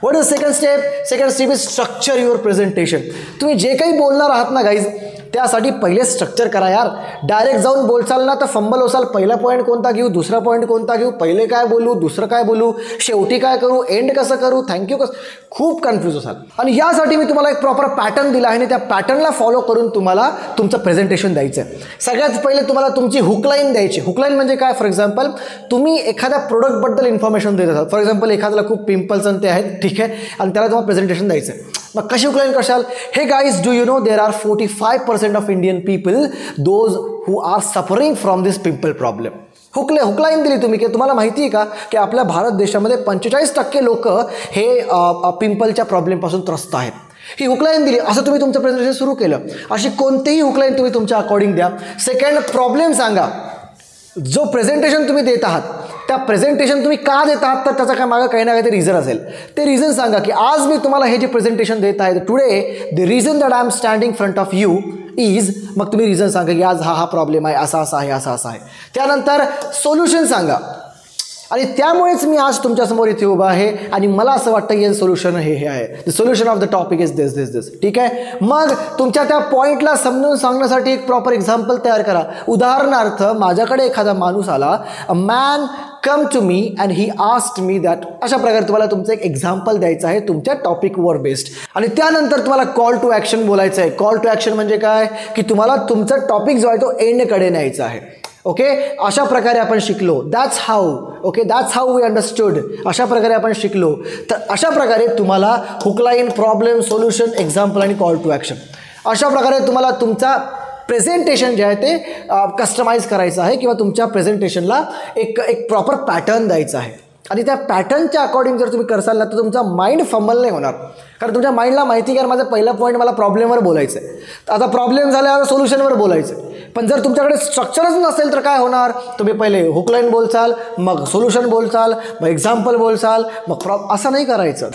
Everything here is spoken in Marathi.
What is second step? Second step is structure your presentation. तुम्ही जे काही बोलणार आहात ना गाईज, त्यासाठी पहिले स्ट्रक्चर करा यार. डायरेक्ट जाऊन बोलचाल ना तर फंबल होसाल. पहिला पॉईंट कोणता घेऊ, दुसरा पॉईंट कोणता घेऊ, पहिले काय बोलू, दुसरं काय बोलू, शेवटी काय करू, एंड कसं करू, थँक्यू कसं, खूप कन्फ्यूज असाल. आणि यासाठी मी तुम्हाला एक प्रॉपर पॅटर्न दिला आहे आणि त्या पॅटर्नला फॉलो करून तुम्हाला तुमचं प्रेझेंटेशन द्यायचं आहे. सगळ्यात पहिले तुम्हाला तुमची हुकलाईन द्यायची. हुकलाईन म्हणजे काय? फॉर एक्झाम्पल तुम्ही एखाद्या प्रोडक्टबद्दल इन्फॉर्मेशन देत आहात. फॉर एक्झाम्पल एखाद्याला खूप पिंपल्स आणि ते आहेत, ठीक आहे, आणि त्याला तुम्हाला प्रेझेंटेशन द्यायचं आहे. मग कशी हुकलाईन करशाल? Hey guys, do you know there are 45% of Indian people those who are suffering from this pimple problem. Hook line दिली तुम्ही की तुम्हाला माहिती आहे का की आपल्या भारत देशामध्ये 45% लोक हे पिंपलच्या प्रॉब्लेमपासून त्रस्त आहेत. ही हुकलाईन दिली, असं तुम्ही तुमचं प्रेझेंटेशन सुरू केलं. अशी कोणतेही हुकलाईन तुम्ही तुमच्या अकॉर्डिंग द्या. सेकंड, प्रॉब्लेम सांगा. जो प्रेझेंटेशन तुम्ही देत आहात त्या प्रेझेंटेशन तुम्ही का देत आहात, तर त्याचा काय मागं काही ना काही रिझन असेल. ते रिझन सांगा की आज मी तुम्हाला हे जे प्रेझेंटेशन देत आहे, today the reason that I am standing front of you is, मग तुम्ही रिझन सांगा की आज हा प्रॉब्लेम आहे, असा आहे, असा आहे. त्यानंतर सोल्युशन सांगा. आणि त्यामुळेच मी आज तुमच्यासमोर इथे उभा आहे आणि मला असं वाटतं की सोल्युशन हे आहे. The solution of the topic is this. ठीक आहे. मग तुमच्या त्या पॉईंटला समजून सांगण्यासाठी एक प्रॉपर एक्झाम्पल तयार करा. उदाहरणार्थ, माझ्याकडे एखादा माणूस आला, a man come to me and he asked me that. अशा प्रकारे तुम्हाला तुमचं एक एक्झाम्पल द्यायचं आहे तुमच्या टॉपिकवर बेस्ड. आणि त्यानंतर तुम्हाला कॉल टू ॲक्शन बोलायचं आहे. कॉल टू ॲक्शन म्हणजे काय की तुम्हाला तुमचा टॉपिक जो आहे तो एंडकडे न्यायचा आहे. ओके, अशा प्रकारे आपण शिकलो. That's how we understood. अशा प्रकारे आपण शिकलो. तर अशा प्रकारे तुम्हाला हुकलाईन, प्रॉब्लेम, सोल्युशन, एक्झाम्पल आणि कॉल टू ॲक्शन, अशा प्रकारे तुम्हाला तुमचा प्रेझेंटेशन जे आहे ते कस्टमाइज करायचं आहे किंवा तुमच्या प्रेझेंटेशनला एक प्रॉपर पॅटर्न द्यायचा आहे. आणि त्या पॅटर्नच्या अकॉर्डिंग जर तुम्ही करसाल ना तर तुमचा माइंड फंबल नाही होणार. कारण तुमच्या माइंडला माहिती आहे माझा पहिला पॉईंट मला प्रॉब्लेमवर बोलायचं आहे, आता प्रॉब्लेम झाल्यावर सोल्युशनवर बोलायचं आहे. पण जर तुमच्याकडे स्ट्रक्चरच नसेल तर काय होणार? तुम्ही पहिले हुकलाईन बोलचाल, मग सोल्युशन बोलचाल, मग एक्झाम्पल बोलचाल, मग असं नाही करायचं.